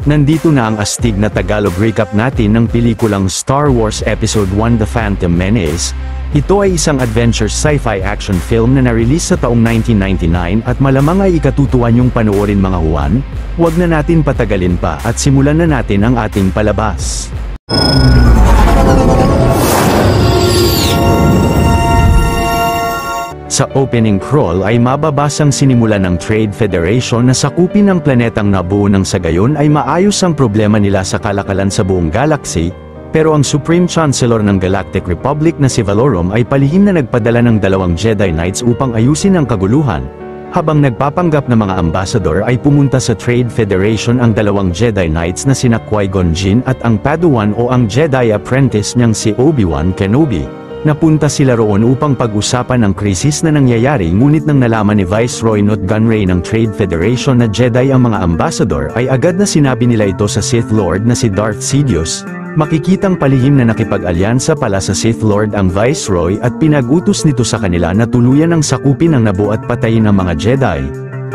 Nandito na ang astig na Tagalog recap natin ng pelikulang Star Wars Episode 1 The Phantom Menace. Ito ay isang adventure sci-fi action film na na-release sa taong 1999 at malamang ay ikatutuwa niyong panoorin mga Juan. Huwag na natin patagalin pa at simulan na natin ang ating palabas. Sa opening crawl ay mababasang sinimulan ng Trade Federation na sakupin ang planetang Naboo nang sa gayon ay maayos ang problema nila sa kalakalan sa buong galaxy, pero ang Supreme Chancellor ng Galactic Republic na si Valorum ay palihim na nagpadala ng 2 Jedi Knights upang ayusin ang kaguluhan. Habang nagpapanggap na mga ambassador ay pumunta sa Trade Federation ang 2 Jedi Knights na sina Qui-Gon Jinn at ang Padawan o ang Jedi Apprentice niyang si Obi-Wan Kenobi. Napunta sila roon upang pag-usapan ang krisis na nangyayari, ngunit nang nalaman ni Viceroy Nute Gunray ng Trade Federation na Jedi ang mga ambassador ay agad na sinabi nila ito sa Sith Lord na si Darth Sidious. Makikitang palihim na nakipag-alyansa pala sa Sith Lord ang Viceroy at pinag-utos nito sa kanila na tuluyan ang sakupin ang Naboo at patayin ang mga Jedi.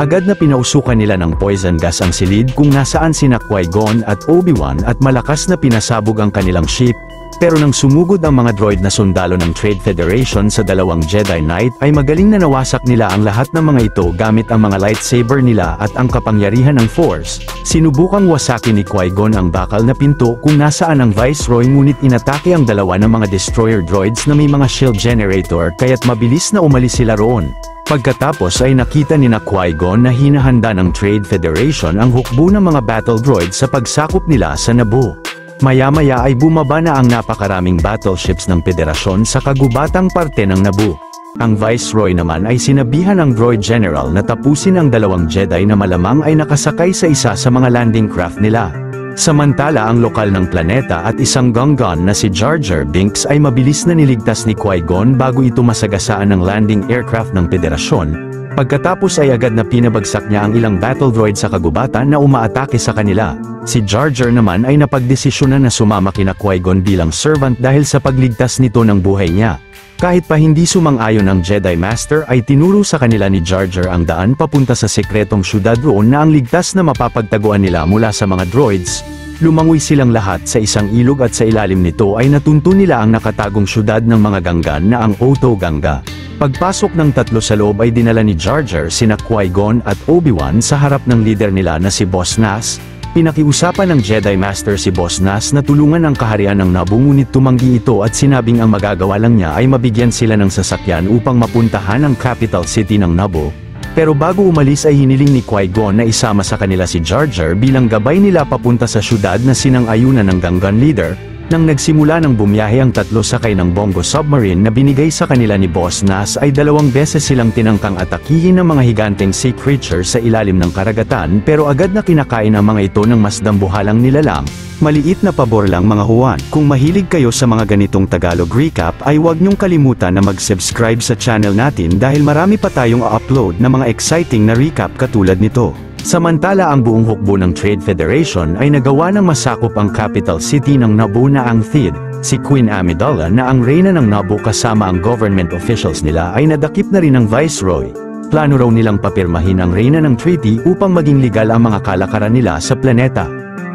Agad na pinausukan nila ng poison gas ang silid kung nasaan sina Qui-Gon at Obi-Wan at malakas na pinasabog ang kanilang ship. Pero nang sumugod ang mga droid na sundalo ng Trade Federation sa 2 Jedi Knight ay magaling na nawasak nila ang lahat ng mga ito gamit ang mga lightsaber nila at ang kapangyarihan ng Force. Sinubukang wasakin ni Qui-Gon ang bakal na pinto kung nasaan ang Viceroy, ngunit inatake ang 2 ng mga destroyer droids na may mga shield generator kaya't mabilis na umalis sila roon. Pagkatapos ay nakita ni Qui-Gon na hinahanda ng Trade Federation ang hukbo ng mga battle droids sa pagsakop nila sa Naboo. Maya-maya ay bumaba na ang napakaraming battleships ng Federasyon sa kagubatang parte ng Naboo. Ang Viceroy naman ay sinabihan ng Droid General na tapusin ang 2 Jedi na malamang ay nakasakay sa isa sa mga landing craft nila. Samantala ang lokal ng planeta at isang Gungan na si Jar Jar Binks ay mabilis na niligtas ni Qui-Gon bago ito masagasaan ng landing aircraft ng Federasyon. Pagkatapos ay agad na pinabagsak niya ang ilang battle droid sa kagubatan na umaatake sa kanila. Si Jar Jar naman ay napagdesisyonan na sumama kina Qui-Gon bilang servant dahil sa pagligtas nito ng buhay niya. Kahit pa hindi sumang-ayon ang Jedi Master ay tinuro sa kanila ni Jar Jar ang daan papunta sa sekretong syudad roon na ang ligtas na mapapagtaguan nila mula sa mga droids. Lumangoy silang lahat sa isang ilog at sa ilalim nito ay natunto nila ang nakatagong syudad ng mga Gungan na ang Oto Gunga. Pagpasok ng 3 sa loob ay dinala ni Jar Jar sina Qui-Gon at Obi-Wan sa harap ng leader nila na si Boss Nass. Pinakiusapan ng Jedi Master si Boss Nass na tulungan ang kaharian ng Naboo, ngunit tumanggi ito at sinabing ang magagawa lang niya ay mabigyan sila ng sasakyan upang mapuntahan ang capital city ng Naboo. Pero bago umalis ay hiniling ni Qui-Gon na isama sa kanila si Jar Jar bilang gabay nila papunta sa syudad na sinang-ayunan ng Gungan leader. Nang nagsimula ng bumiyahe ang 3 sakay ng Bongo submarine na binigay sa kanila ni Boss Nass ay 2 beses silang tinangkang atakihin ng mga higanteng sea creatures sa ilalim ng karagatan, pero agad na kinakain ang mga ito ng mas dambuhalang nilalang. Maliit na pabor lang mga Juan, kung mahilig kayo sa mga ganitong Tagalog recap ay huwag niyong kalimutan na mag-subscribe sa channel natin dahil marami pa tayong upload na mga exciting na recap katulad nito. Samantala ang buong hukbo ng Trade Federation ay nagawa ng masakop ang capital city ng Naboo na ang Theed. Si Queen Amidala na ang reyna ng Naboo kasama ang government officials nila ay nadakip na rin ng Viceroy. Plano raw nilang papirmahin ang reyna ng treaty upang maging legal ang mga kalakaran nila sa planeta.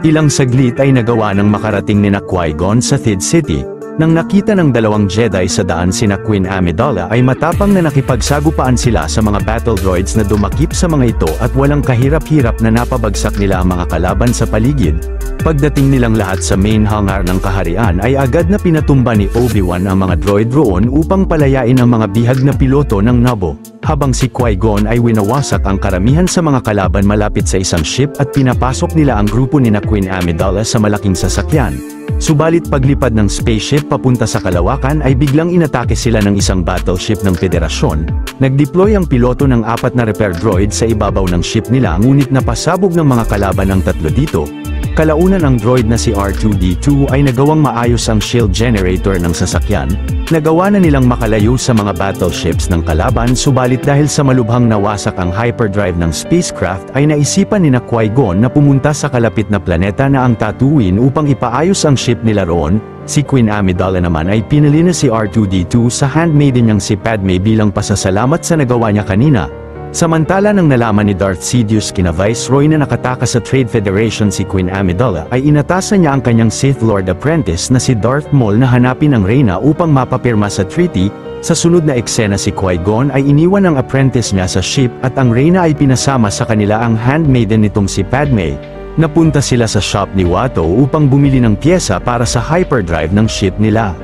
Ilang saglit ay nagawa ng makarating ni Qui-Gon sa Theed City. Nang nakita ng 2 Jedi sa daan sina Queen Amidala ay matapang na nakipagsagupaan sila sa mga battle droids na dumakip sa mga ito at walang kahirap-hirap na napabagsak nila ang mga kalaban sa paligid. Pagdating nilang lahat sa main hangar ng kaharian ay agad na pinatumba ni Obi-Wan ang mga droid roon upang palayain ang mga bihag na piloto ng Naboo. Habang si Qui-Gon ay winawasak ang karamihan sa mga kalaban malapit sa isang ship at pinapasok nila ang grupo ni Queen Amidala sa malaking sasakyan. Subalit paglipad ng spaceship papunta sa kalawakan ay biglang inatake sila ng isang battleship ng Federasyon. Nag-deploy ang piloto ng 4 na repair droid sa ibabaw ng ship nila, ngunit napasabog ng mga kalaban ang 3 dito. Kalaunan ang droid na si R2-D2 ay nagawang maayos ang shield generator ng sasakyan. Nagawa na nilang makalayo sa mga battleships ng kalaban, subalit dahil sa malubhang nawasak ang hyperdrive ng spacecraft ay naisipan ni Qui-Gon na pumunta sa kalapit na planeta na ang Tatooine upang ipaayos ang ship nila roon. Si Queen Amidala naman ay pinili na si R2-D2 sa handmaiden niyang si Padme bilang pasasalamat sa nagawa niya kanina. Samantala nang nalaman ni Darth Sidious kina Viceroy na nakatakas sa Trade Federation si Queen Amidala ay inatasan niya ang kanyang Sith Lord apprentice na si Darth Maul na hanapin ang Reyna upang mapapirma sa treaty. Sa sunod na eksena si Qui-Gon ay iniwan ang apprentice niya sa ship at ang Reyna ay pinasama sa kanila ang handmaiden nitong si Padme. Napunta sila sa shop ni Watto upang bumili ng pyesa para sa hyperdrive ng ship nila.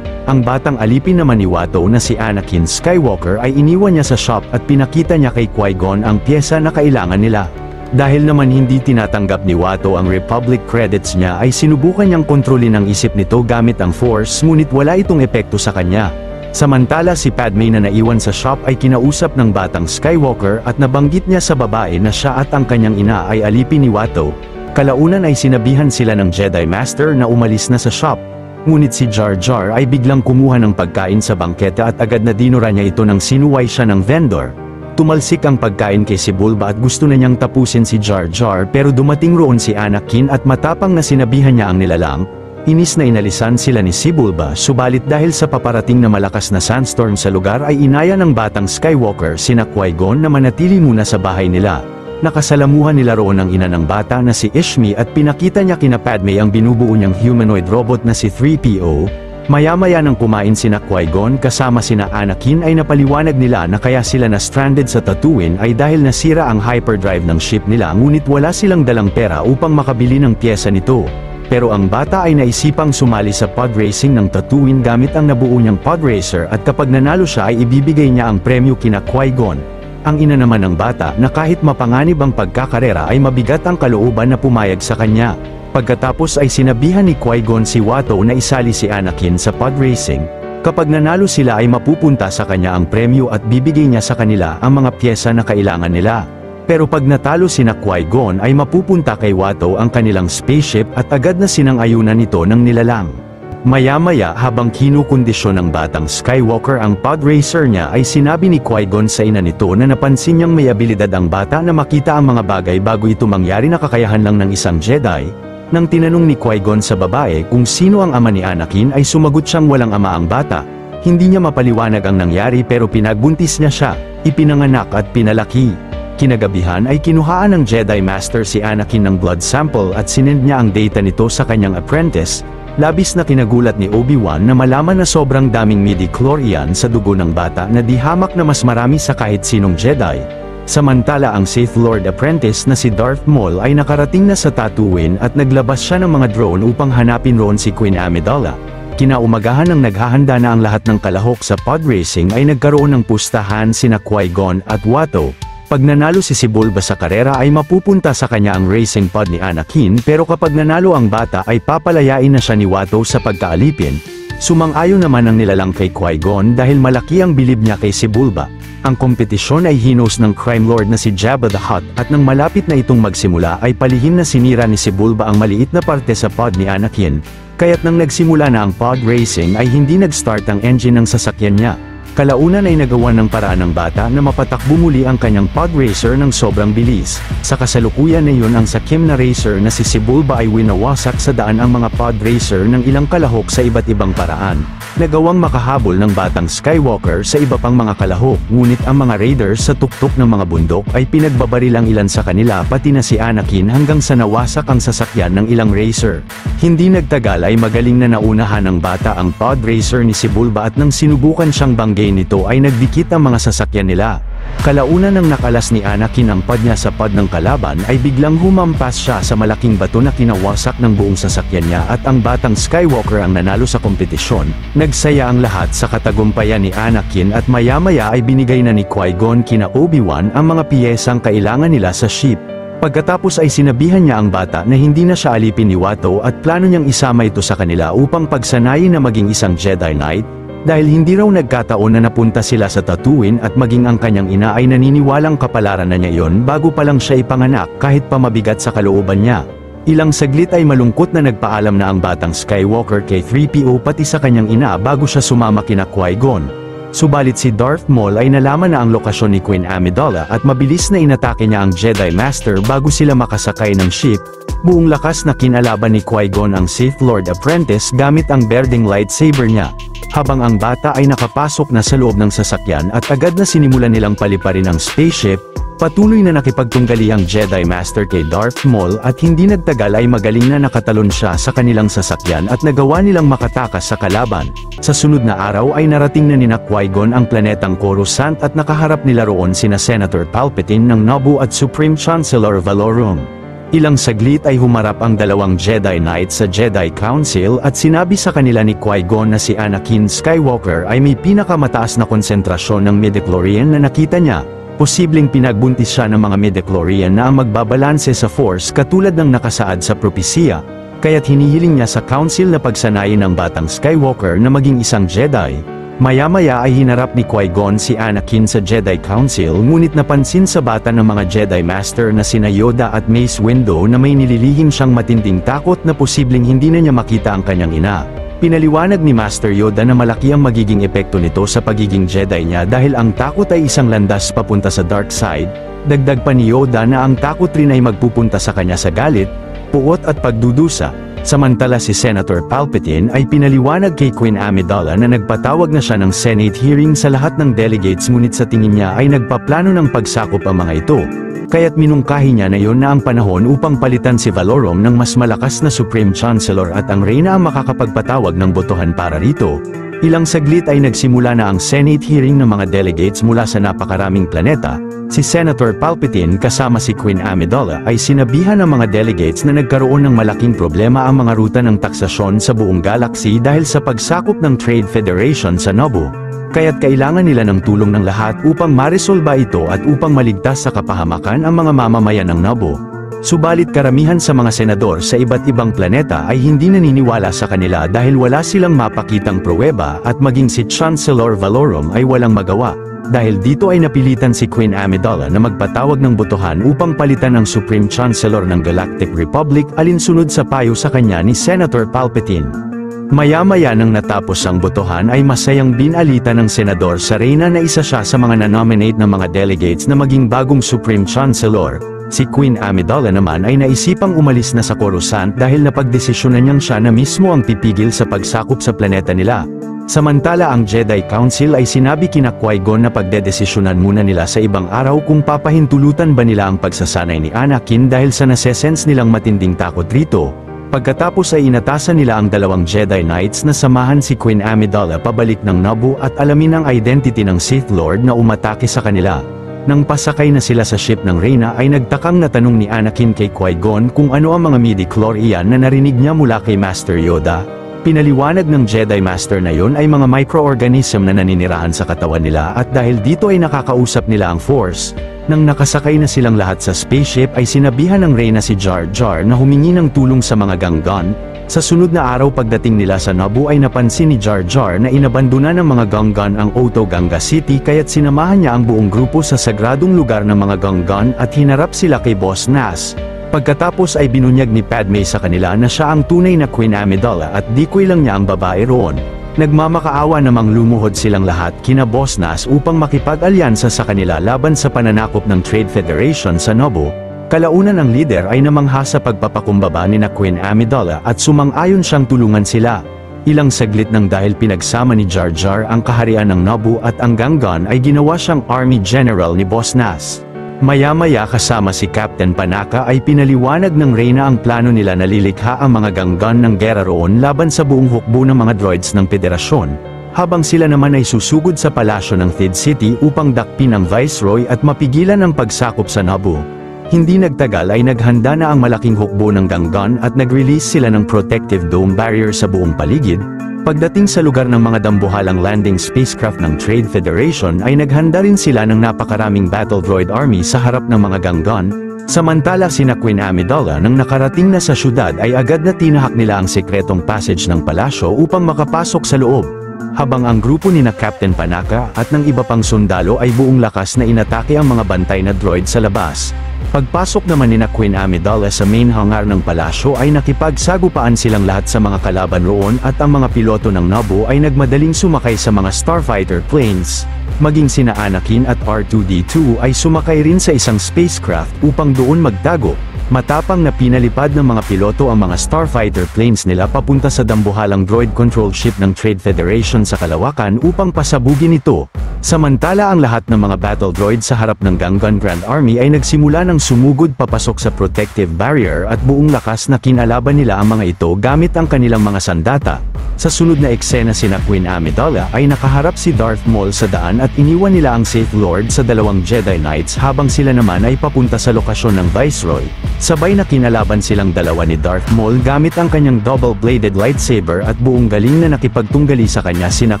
Ang batang alipin naman ni Watto na si Anakin Skywalker ay iniwan niya sa shop at pinakita niya kay Qui-Gon ang pyesa na kailangan nila. Dahil naman hindi tinatanggap ni Watto ang Republic credits niya ay sinubukan niyang kontrolin ang isip nito gamit ang Force ngunit wala itong epekto sa kanya. Samantala si Padme na naiwan sa shop ay kinausap ng batang Skywalker at nabanggit niya sa babae na siya at ang kanyang ina ay alipin ni Watto. Kalaunan ay sinabihan sila ng Jedi Master na umalis na sa shop. Ngunit si Jar Jar ay biglang kumuha ng pagkain sa bangketa at agad na dinura niya ito nang sinuway siya ng vendor. Tumalsik ang pagkain kay si Bulba at gusto na niyang tapusin si Jar Jar pero dumating roon si Anakin at matapang na sinabihan niya ang nilalang. Inis na inalisan sila ni si Bulba subalit dahil sa paparating na malakas na sandstorm sa lugar ay inaya ng batang Skywalker sina Qui-Gon na manatili muna sa bahay nila. Nakasalamuhan nila roon ang ina ng bata na si Ishmi at pinakita niya kina Padme ang binubuo niyang humanoid robot na si 3PO. Maya-maya nang kumain sina Qui-Gon kasama sina Anakin ay napaliwanag nila na kaya sila na stranded sa Tatooine ay dahil nasira ang hyperdrive ng ship nila ngunit wala silang dalang pera upang makabili ng pyesa nito. Pero ang bata ay naisipang sumali sa pod racing ng Tatooine gamit ang nabuo niyang pod racer at kapag nanalo siya ay ibibigay niya ang premyo kina Qui-Gon. Ang ina naman ng bata na kahit mapanganib ang pagkakarera ay mabigat ang kalooban na pumayag sa kanya. Pagkatapos ay sinabihan ni Qui-Gon si Watto na isali si Anakin sa pod racing. Kapag nanalo sila ay mapupunta sa kanya ang premyo at bibigay niya sa kanila ang mga pyesa na kailangan nila. Pero pag natalo sina Qui-Gon ay mapupunta kay Watto ang kanilang spaceship at agad na sinang-ayunan nito ng nilalang. Maya-maya habang kinukondisyon ng batang Skywalker ang pod racer niya ay sinabi ni Qui-Gon sa ina nito na napansin niyang may abilidad ang bata na makita ang mga bagay bago ito mangyari na kakayahan lang ng isang Jedi. Nang tinanong ni Qui-Gon sa babae kung sino ang ama ni Anakin ay sumagot siyang walang ama ang bata. Hindi niya mapaliwanag ang nangyari pero pinagbuntis niya siya, ipinanganak at pinalaki. Kinagabihan ay kinuhaan ng Jedi Master si Anakin ng blood sample at sinend niya ang data nito sa kanyang apprentice. Labis na kinagulat ni Obi-Wan na malaman na sobrang daming midi-chlorian sa dugo ng bata na di hamak na mas marami sa kahit sinong Jedi. Samantala ang Sith Lord apprentice na si Darth Maul ay nakarating na sa Tatooine at naglabas siya ng mga drone upang hanapin roon si Queen Amidala. Kinaumagahan ng naghahanda na ang lahat ng kalahok sa pod racing ay nagkaroon ng pustahan sina Qui-Gon at Watto. Pag nanalo si Bulba sa karera ay mapupunta sa kanya ang racing pod ni Anakin pero kapag nanalo ang bata ay papalayain na siya ni Watto sa pagkaalipin. Sumang-ayon naman ang nilalang kay Qui-Gon dahil malaki ang bilib niya kay Bulba. Ang kompetisyon ay hinos ng crime lord na si Jabba the Hutt at nang malapit na itong magsimula ay palihim na sinira ni Bulba ang maliit na parte sa pod ni Anakin. Kaya't nang nagsimula na ang pod racing ay hindi nag-start ang engine ng sasakyan niya. Kalaunan ay nagawa ng paraan ng bata na mapatakbo muli ang kanyang pod racer ng sobrang bilis. Sa kasalukuyan na iyon ang sakim na racer na si Bulba ay winawasak sa daan ang mga pod racer ng ilang kalahok sa iba't ibang paraan. Nagawang makahabol ng batang Skywalker sa iba pang mga kalahok ngunit ang mga raiders sa tuktok ng mga bundok ay pinagbabaril ang ilan sa kanila pati na si Anakin hanggang sa nawasak ang sasakyan ng ilang racer. Hindi nagtagal ay magaling na naunahan ng bata ang pod racer ni Bulba at nang sinubukan siyang banggain nito ay nagdikit ang mga sasakyan nila. Kalaunan nang nakalas ni Anakin ang pod niya sa pod ng kalaban ay biglang humampas siya sa malaking bato na kinawasak ng buong sasakyan niya at ang batang Skywalker ang nanalo sa kompetisyon. Nagsaya ang lahat sa katagumpayan ni Anakin at maya-maya ay binigay na ni Qui-Gon kina Obi-Wan ang mga piyesang kailangan nila sa ship. Pagkatapos ay sinabihan niya ang bata na hindi na siya alipin ni Watto at plano niyang isama ito sa kanila upang pagsanayin na maging isang Jedi Knight. Dahil hindi raw nagkataon na napunta sila sa Tatooine at maging ang kanyang ina ay naniniwalang kapalaran na niya iyon bago pa lang siya ipanganak kahit pa mabigat sa kalooban niya. Ilang saglit ay malungkot na nagpaalam na ang batang Skywalker kay 3PO pati sa kanyang ina bago siya sumama kina Qui-Gon. Subalit si Darth Maul ay nalaman na ang lokasyon ni Queen Amidala at mabilis na inatake niya ang Jedi Master bago sila makasakay ng ship. Buong lakas na kinalaban ni Qui-Gon ang Sith Lord apprentice gamit ang berdeng lightsaber niya. Habang ang bata ay nakapasok na sa loob ng sasakyan at agad na sinimulan nilang paliparin ang spaceship, Patuloy na nakipagtunggali ang Jedi Master kay Darth Maul at hindi nagtagal ay magaling na nakatalon siya sa kanilang sasakyan at nagawa nilang makatakas sa kalaban. Sa sunod na araw ay narating na nina Qui-Gon ang planetang Coruscant at nakaharap nila roon sina Senator Palpatine ng Naboo at Supreme Chancellor Valorum. Ilang saglit ay humarap ang dalawang Jedi Knights sa Jedi Council at sinabi sa kanila ni Qui-Gon na si Anakin Skywalker ay may pinakamataas na konsentrasyon ng midichlorian na nakita niya. Posibleng pinagbuntis siya ng mga midichlorian na ang magbabalanse sa Force katulad ng nakasaad sa propesiya, kaya't hinihiling niya sa Council na pagsanayin ng batang Skywalker na maging isang Jedi. Maya-maya ay hinarap ni Qui-Gon si Anakin sa Jedi Council ngunit napansin sa bata ng mga Jedi Master na sina Yoda at Mace Windu na may nililihim siyang matinding takot na posibleng hindi na niya makita ang kanyang ina. Pinaliwanag ni Master Yoda na malaki ang magiging epekto nito sa pagiging Jedi niya dahil ang takot ay isang landas papunta sa dark side. Dagdag pa ni Yoda na ang takot rin ay magpupunta sa kanya sa galit, puot at pagdudusa. Samantala si Senator Palpatine ay pinaliwanag kay Queen Amidala na nagpatawag na siya ng Senate hearing sa lahat ng delegates ngunit sa tingin niya ay nagpaplano ng pagsakop ang mga ito. Kaya't minungkahi niya na yon na ang panahon upang palitan si Valorum ng mas malakas na Supreme Chancellor at ang Reyna ang makakapagpatawag ng botohan para rito. Ilang saglit ay nagsimula na ang Senate hearing ng mga delegates mula sa napakaraming planeta. Si Senator Palpatine kasama si Queen Amidala ay sinabihan ng mga delegates na nagkaroon ng malaking problema ang mga ruta ng taksasyon sa buong galaxy dahil sa pagsakop ng Trade Federation sa Naboo. Kaya't kailangan nila ng tulong ng lahat upang maresolba ito at upang maligtas sa kapahamakan ang mga mamamayan ng Naboo. Subalit karamihan sa mga senador sa iba't ibang planeta ay hindi naniniwala sa kanila dahil wala silang mapakitang pruweba at maging si Chancellor Valorum ay walang magawa. Dahil dito ay napilitan si Queen Amidala na magpatawag ng botohan upang palitan ang Supreme Chancellor ng Galactic Republic alinsunod sa payo sa kanya ni Senator Palpatine. Maya-maya nang natapos ang botohan ay masayang binalita ng senador sa Reyna na isa siya sa mga na-nominate ng mga delegates na maging bagong Supreme Chancellor. Si Queen Amidala naman ay naisipang umalis na sa Coruscant dahil napagdesisyonan niyang siya na mismo ang pipigil sa pagsakop sa planeta nila. Samantala ang Jedi Council ay sinabi kina Qui-Gon na pagdedesisyonan muna nila sa ibang araw kung papahintulutan ba nila ang pagsasanay ni Anakin dahil sa nasesense nilang matinding takot rito. Pagkatapos ay inatasan nila ang dalawang Jedi Knights na samahan si Queen Amidala pabalik ng Naboo at alamin ang identity ng Sith Lord na umatake sa kanila. Nang pasakay na sila sa ship ng Reyna ay nagtakang natanong ni Anakin kay Qui-Gon kung ano ang mga midichlorian na narinig niya mula kay Master Yoda. Pinaliwanag ng Jedi Master na yon ay mga microorganism na naninirahan sa katawan nila at dahil dito ay nakakausap nila ang Force. Nang nakasakay na silang lahat sa spaceship ay sinabihan ng Reyna si Jar Jar na humingi ng tulong sa mga Gungan. Sa sunod na araw pagdating nila sa Naboo ay napansin ni Jar Jar na inabandona ng mga Gungan ang Oto Gunga City kaya't sinamahan niya ang buong grupo sa sagradong lugar ng mga Gungan at hinarap sila kay Boss Nass. Pagkatapos ay binunyag ni Padme sa kanila na siya ang tunay na Queen Amidala at decoy lang niya ang babae roon. Nagmamakaawa namang lumuhod silang lahat kina Boss Nass upang makipag-alyansa sa kanila laban sa pananakop ng Trade Federation sa Naboo. Kalaunan ang leader ay namangha sa pagpapakumbaba ni na Queen Amidala at sumang-ayon siyang tulungan sila. Ilang saglit nang dahil pinagsama ni Jar Jar ang kaharian ng Naboo at ang Gungan ay ginawa siyang Army General ni Boss Nass. Maya-maya kasama si Captain Panaka ay pinaliwanag ng Reyna ang plano nila na lilikha ang mga Gungan ng gera roon laban sa buong hukbo ng mga droids ng Federasyon, habang sila naman ay susugod sa palasyo ng Thid City upang dakpin ang Viceroy at mapigilan ang pagsakop sa Naboo. Hindi nagtagal ay naghanda na ang malaking hukbo ng Gungan at nag-release sila ng protective dome barrier sa buong paligid. Pagdating sa lugar ng mga dambuhalang landing spacecraft ng Trade Federation ay naghanda rin sila ng napakaraming battle droid army sa harap ng mga Gungan. Samantala sina Queen Amidala nang nakarating na sa syudad ay agad na tinahak nila ang sekretong passage ng palasyo upang makapasok sa loob. Habang ang grupo ni na Captain Panaka at ng iba pang sundalo ay buong lakas na inatake ang mga bantay na droid sa labas. Pagpasok naman ni na Queen Amidala sa main hangar ng palasyo ay nakipagsagupaan silang lahat sa mga kalaban roon at ang mga piloto ng Naboo ay nagmadaling sumakay sa mga starfighter planes. Maging sina Anakin at R2-D2 ay sumakay rin sa isang spacecraft upang doon magtago. Matapang na pinalipad ng mga piloto ang mga starfighter planes nila papunta sa dambuhalang droid control ship ng Trade Federation sa kalawakan upang pasabugin ito. Samantala ang lahat ng mga battle droid sa harap ng Gungan Grand Army ay nagsimula ng sumugod papasok sa protective barrier at buong lakas na kinalaban nila ang mga ito gamit ang kanilang mga sandata. Sa sunod na eksena sina Queen Amidala ay nakaharap si Darth Maul sa daan at iniwan nila ang Sith Lord sa dalawang Jedi Knights habang sila naman ay papunta sa lokasyon ng Viceroy. Sabay na kinalaban silang dalawa ni Darth Maul gamit ang kanyang double-bladed lightsaber at buong galing na nakipagtunggali sa kanya sina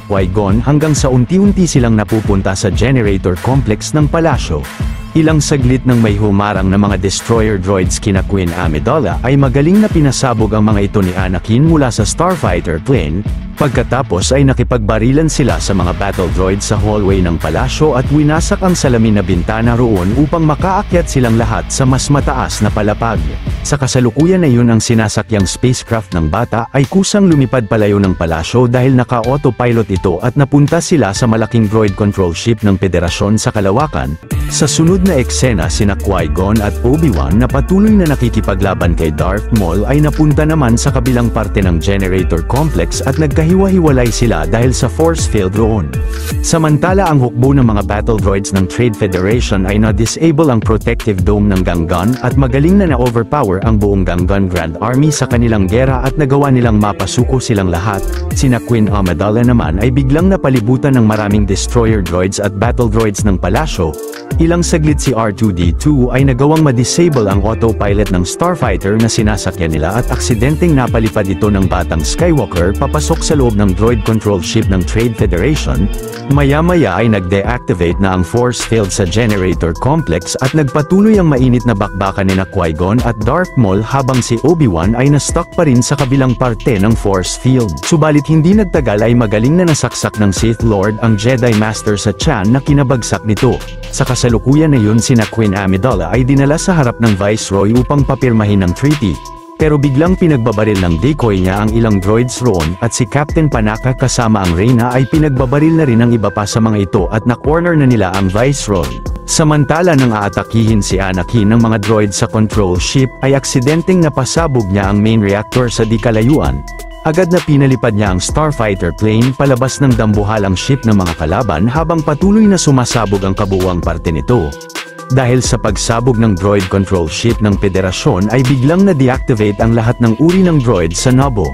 Qui-Gon hanggang sa unti-unti silang napupunta sa generator complex ng palasyo. Ilang saglit nang may humarang na mga destroyer droids kina Queen Amidala ay magaling na pinasabog ang mga ito ni Anakin mula sa starfighter plane. Pagkatapos ay nakipagbarilan sila sa mga battle droids sa hallway ng palasyo at winasak ang salamin na bintana roon upang makaakyat silang lahat sa mas mataas na palapag. Sa kasalukuyan na yun ang sinasakyang spacecraft ng bata ay kusang lumipad palayo ng palasyo dahil naka-autopilot ito at napunta sila sa malaking droid control ship ng Federasyon sa kalawakan. Sa sunod na eksena sina Qui-Gon at Obi-Wan na patuloy na nakikipaglaban kay Darth Maul ay napunta naman sa kabilang parte ng generator complex at nagkahiwa-hiwalay sila dahil sa force field roon. Samantala ang hukbo ng mga battle droids ng Trade Federation ay na-disable ang protective dome ng Gungan at magaling na na-overpower ang buong Gungan Grand Army sa kanilang gera at nagawa nilang mapasuko silang lahat. Sina Queen Amidala naman ay biglang napalibutan ng maraming destroyer droids at battle droids ng palasyo. Ilang saglit si R2-D2 ay nagawang ma-disable ang autopilot ng starfighter na sinasakyan nila at aksidenteng napalipad ito ng batang Skywalker papasok sa loob ng droid control ship ng Trade Federation. Maya-maya ay nag-deactivate na ang force field sa generator complex at nagpatuloy ang mainit na bakbakan nina Qui-Gon at Darth Maul habang si Obi-Wan ay na-stuck pa rin sa kabilang parte ng force field. Subalit hindi nagtagal ay magaling na nasaksak ng Sith Lord ang Jedi Master sa tiyan na kinabagsak nito. Sa kasalukuyan na yun sina Queen Amidala ay dinala sa harap ng Viceroy upang papirmahin ang treaty. Pero biglang pinagbabaril ng decoy niya ang ilang droids roon at si Captain Panaka kasama ang Reyna ay pinagbabaril na rin ang iba pa sa mga ito at na-corner na nila ang Viceroy. Samantala nang aatakihin si Anakin ng mga droids sa control ship ay aksidenteng napasabog niya ang main reactor sa di kalayuan. Agad na pinalipad niya ang starfighter plane palabas ng dambuhalang ship ng mga kalaban habang patuloy na sumasabog ang kabuuang parte nito. Dahil sa pagsabog ng droid control ship ng Federasyon ay biglang na-deactivate ang lahat ng uri ng droid sa Naboo.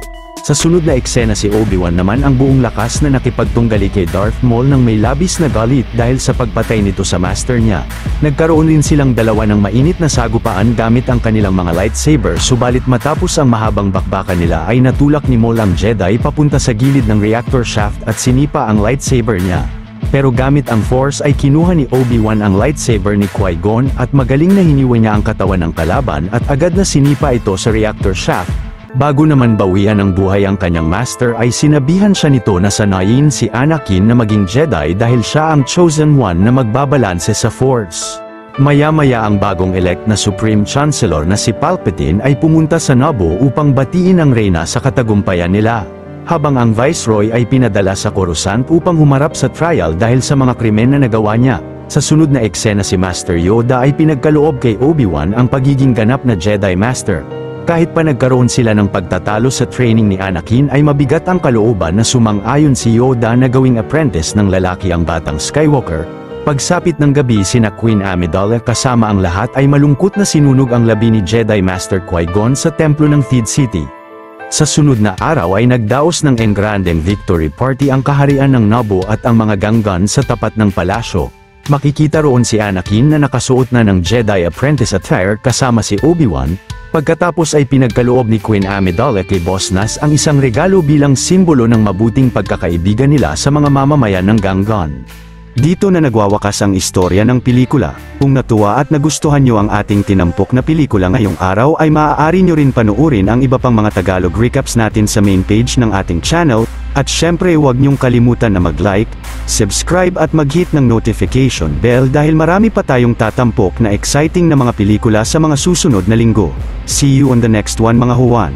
Sa sunod na eksena si Obi-Wan naman ang buong lakas na nakipagtunggali kay Darth Maul nang may labis na galit dahil sa pagpatay nito sa master niya. Nagkaroon rin silang dalawa ng mainit na sagupaan gamit ang kanilang mga lightsaber subalit matapos ang mahabang bakbakan nila ay natulak ni Maul ang Jedi papunta sa gilid ng reactor shaft at sinipa ang lightsaber niya. Pero gamit ang Force ay kinuha ni Obi-Wan ang lightsaber ni Qui-Gon at magaling na hiniwa niya ang katawan ng kalaban at agad na sinipa ito sa reactor shaft. Bago naman bawian ng buhay ang kanyang master ay sinabihan siya nito na sanayin si Anakin na maging Jedi dahil siya ang chosen one na magbabalanse sa Force. Maya-maya ang bagong elect na Supreme Chancellor na si Palpatine ay pumunta sa Naboo upang batiin ang Reyna sa katagumpayan nila. Habang ang Viceroy ay pinadala sa Coruscant upang humarap sa trial dahil sa mga krimen na nagawa niya. Sa sunod na eksena si Master Yoda ay pinagkaloob kay Obi-Wan ang pagiging ganap na Jedi Master. Kahit pa nagkaroon sila ng pagtatalo sa training ni Anakin ay mabigat ang kalooban na sumang-ayon si Yoda na gawing apprentice ng lalaki ang batang Skywalker. Pagsapit ng gabi sina Queen Amidala kasama ang lahat ay malungkot na sinunog ang labi ni Jedi Master Qui-Gon sa templo ng Theed City. Sa sunod na araw ay nagdaos ng engrandeng victory party ang kaharian ng Naboo at ang mga Gungan sa tapat ng palasyo. Makikita roon si Anakin na nakasuot na ng Jedi Apprentice attire kasama si Obi-Wan. Pagkatapos ay pinagkaloob ni Queen Amidala kay Boss Nass ang isang regalo bilang simbolo ng mabuting pagkakaibigan nila sa mga mamamayan ng Gungan. Dito na nagwawakas ang istorya ng pelikula. Kung natuwa at nagustuhan nyo ang ating tinampok na pelikula ngayong araw ay maaari nyo rin panuorin ang iba pang mga Tagalog recaps natin sa main page ng ating channel. At syempre huwag nyong kalimutan na mag-like, subscribe at mag-hit ng notification bell dahil marami pa tayong tatampok na exciting na mga pelikula sa mga susunod na linggo. See you on the next one mga Juan.